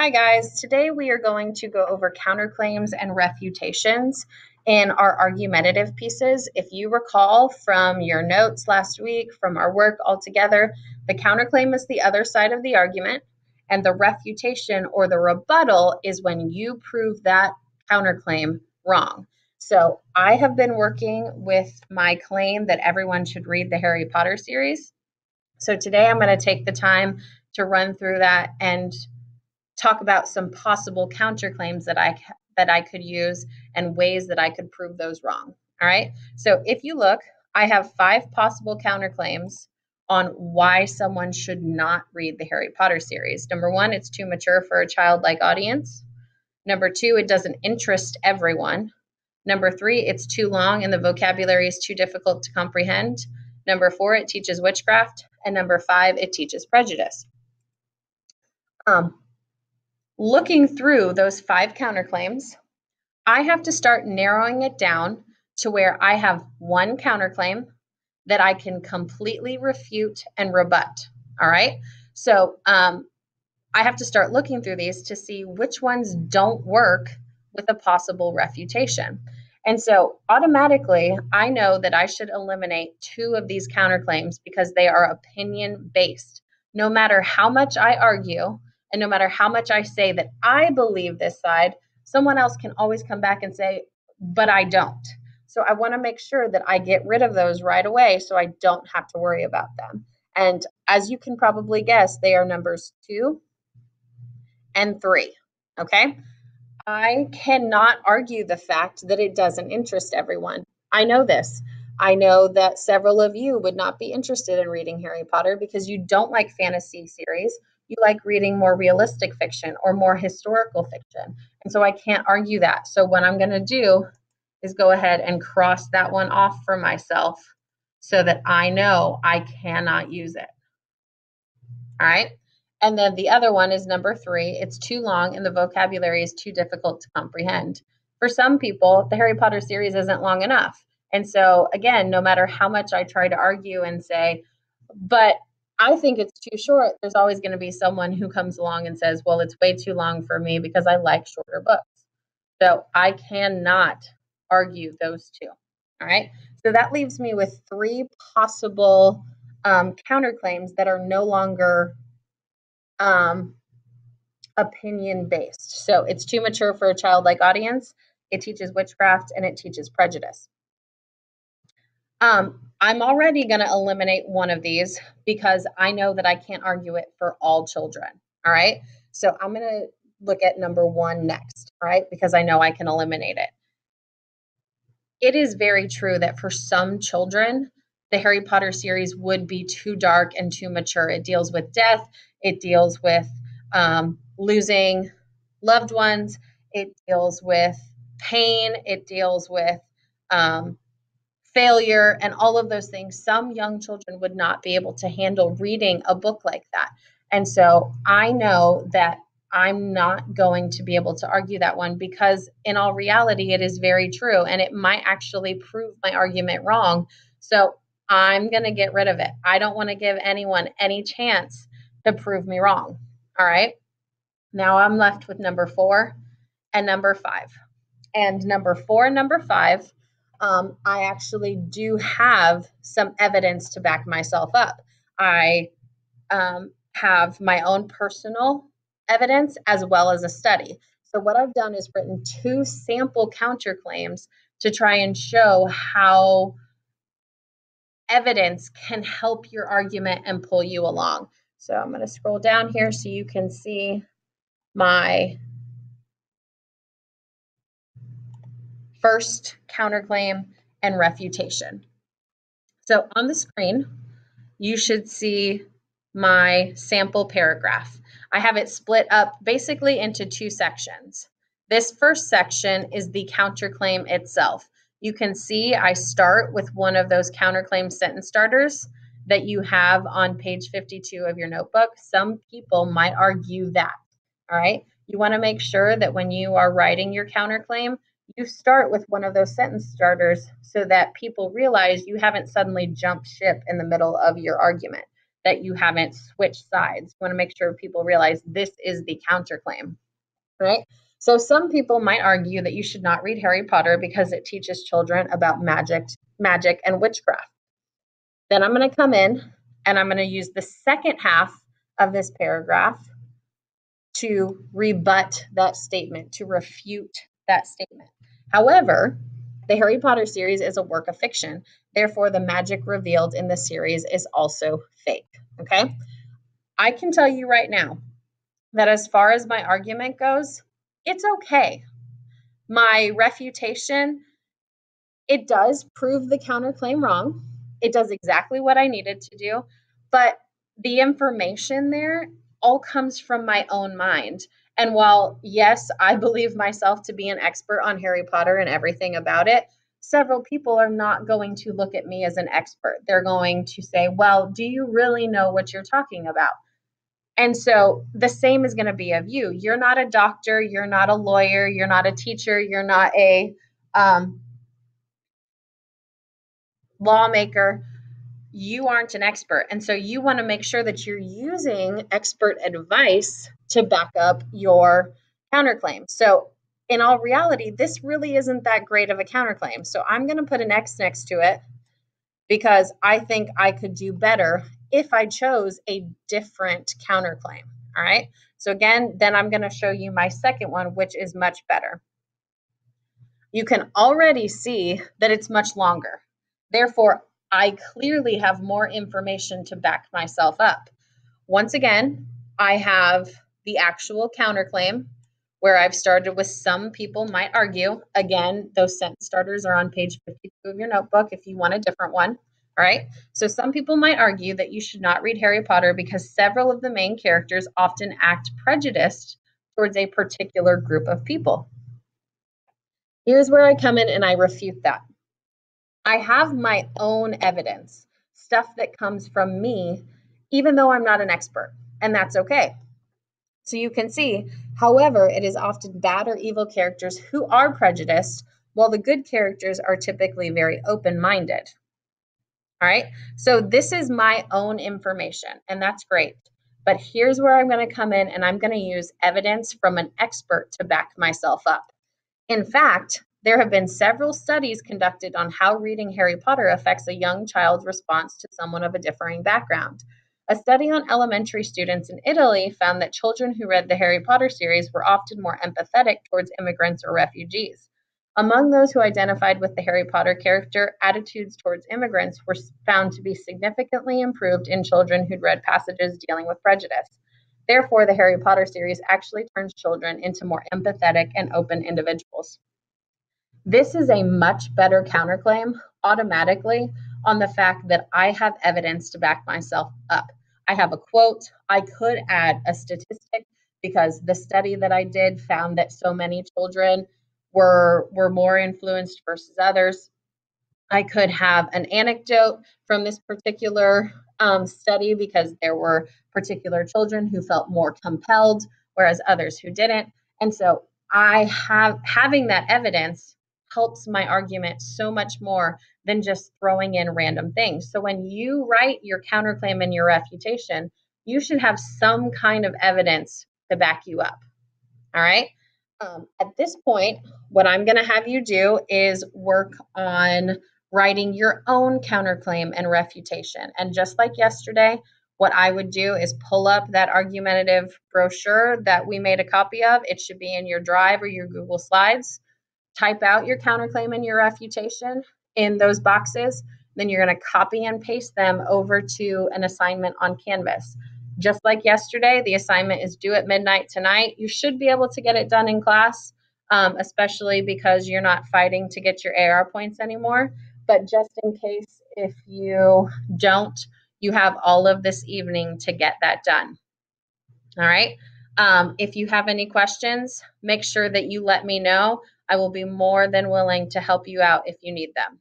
Hi guys, today we are going to go over counterclaims and refutations in our argumentative pieces. If you recall from your notes last week, from our work all together, the counterclaim is the other side of the argument, and the refutation or the rebuttal is when you prove that counterclaim wrong. So I have been working with my claim that everyone should read the Harry Potter series. So today I'm going to take the time to run through that and talk about some possible counterclaims that I could use and ways that I could prove those wrong. All right. So if you look, I have 5 possible counterclaims on why someone should not read the Harry Potter series. Number 1, it's too mature for a childlike audience. Number 2, it doesn't interest everyone. Number 3, it's too long and the vocabulary is too difficult to comprehend. Number 4, it teaches witchcraft. And number 5, it teaches prejudice. Looking through those 5 counterclaims, I have to start narrowing it down to where I have one counterclaim that I can completely refute and rebut. All right. So I have to start looking through these to see which ones don't work with a possible refutation. And so automatically, I know that I should eliminate 2 of these counterclaims because they are opinion based. No matter how much I argue, and no matter how much I say that I believe this side, someone else can always come back and say, but I don't. So I want to make sure that I get rid of those right away so I don't have to worry about them. And as you can probably guess, they are numbers 2 and 3. Okay. I cannot argue the fact that it doesn't interest everyone. I know this. I know that several of you would not be interested in reading Harry Potter because you don't like fantasy series. You like reading more realistic fiction or more historical fiction. And so I can't argue that. So what I'm going to do is go ahead and cross that one off for myself so that I know I cannot use it. All right. And then the other one is number 3. It's too long and the vocabulary is too difficult to comprehend. For some people, the Harry Potter series isn't long enough. And so, again, no matter how much I try to argue and say, but I think it's too short, there's always going to be someone who comes along and says, well, it's way too long for me because I like shorter books. So I cannot argue those 2. All right. So that leaves me with 3 possible counterclaims that are no longer opinion based. So it's too mature for a childlike audience, it teaches witchcraft, and it teaches prejudice. I'm already going to eliminate one of these because I know that I can't argue it for all children. All right. So I'm going to look at number 1 next. All right. Because I know I can eliminate it. It is very true that for some children, the Harry Potter series would be too dark and too mature. It deals with death. It deals with losing loved ones. It deals with pain. It deals with failure and all of those things. Some young children would not be able to handle reading a book like that. And so I know that I'm not going to be able to argue that one because in all reality, it is very true. And it might actually prove my argument wrong. So I'm going to get rid of it. I don't want to give anyone any chance to prove me wrong. All right. Now I'm left with number 4 and number 5. And number 4 and number 5, I actually do have some evidence to back myself up. I have my own personal evidence as well as a study. So what I've done is written 2 sample counterclaims to try and show how evidence can help your argument and pull you along. So I'm going to scroll down here so you can see my first counterclaim and refutation. So on the screen, you should see my sample paragraph. I have it split up basically into 2 sections. This first section is the counterclaim itself. You can see I start with one of those counterclaim sentence starters that you have on page 52 of your notebook. Some people might argue that, all right? You want to make sure that when you are writing your counterclaim, you start with one of those sentence starters so that people realize you haven't suddenly jumped ship in the middle of your argument, that you haven't switched sides. You want to make sure people realize this is the counterclaim, right? So some people might argue that you should not read Harry Potter because it teaches children about magic and witchcraft. Then I'm going to come in and I'm going to use the second half of this paragraph to rebut that statement, to refute that statement. However, the Harry Potter series is a work of fiction. Therefore, the magic revealed in the series is also fake. Okay? I can tell you right now that as far as my argument goes, it's okay. My refutation, it does prove the counterclaim wrong. It does exactly what I needed to do, but the information there all comes from my own mind. And while, yes, I believe myself to be an expert on Harry Potter and everything about it, several people are not going to look at me as an expert. They're going to say, well, do you really know what you're talking about? And so the same is going to be of you. You're not a doctor. You're not a lawyer. You're not a teacher. You're not a lawmaker. You aren't an expert. And so you want to make sure that you're using expert advice to back up your counterclaim. So in all reality, this really isn't that great of a counterclaim. So I'm going to put an X next to it because I think I could do better if I chose a different counterclaim. All right. So again, then I'm going to show you my second one, which is much better. You can already see that it's much longer. Therefore, I clearly have more information to back myself up. Once again, I have the actual counterclaim where I've started with some people might argue. Again, those sentence starters are on page 52 of your notebook if you want a different one. All right. So some people might argue that you should not read Harry Potter because several of the main characters often act prejudiced towards a particular group of people. Here's where I come in and I refute that. I have my own evidence, stuff that comes from me, even though I'm not an expert, and that's okay. So you can see, however, it is often bad or evil characters who are prejudiced, while the good characters are typically very open-minded. All right, so this is my own information, and that's great. But here's where I'm going to come in and I'm going to use evidence from an expert to back myself up. In fact, there have been several studies conducted on how reading Harry Potter affects a young child's response to someone of a differing background. A study on elementary students in Italy found that children who read the Harry Potter series were often more empathetic towards immigrants or refugees. Among those who identified with the Harry Potter character, attitudes towards immigrants were found to be significantly improved in children who'd read passages dealing with prejudice. Therefore, the Harry Potter series actually turns children into more empathetic and open individuals. This is a much better counterclaim automatically on the fact that I have evidence to back myself up. I have a quote. I could add a statistic because the study that I did found that so many children were more influenced versus others. I could have an anecdote from this particular study because there were particular children who felt more compelled, whereas others who didn't. And so having that evidence helps my argument so much more than just throwing in random things. So when you write your counterclaim and your refutation, you should have some kind of evidence to back you up. All right. At this point, what I'm going to have you do is work on writing your own counterclaim and refutation. And just like yesterday, what I would do is pull up that argumentative brochure that we made a copy of. It should be in your Drive or your Google Slides. Type out your counterclaim and your refutation in those boxes. Then you're going to copy and paste them over to an assignment on Canvas. Just like yesterday, the assignment is due at midnight tonight. You should be able to get it done in class, especially because you're not fighting to get your AR points anymore. But just in case if you don't, you have all of this evening to get that done. All right. If you have any questions, make sure that you let me know. I will be more than willing to help you out if you need them.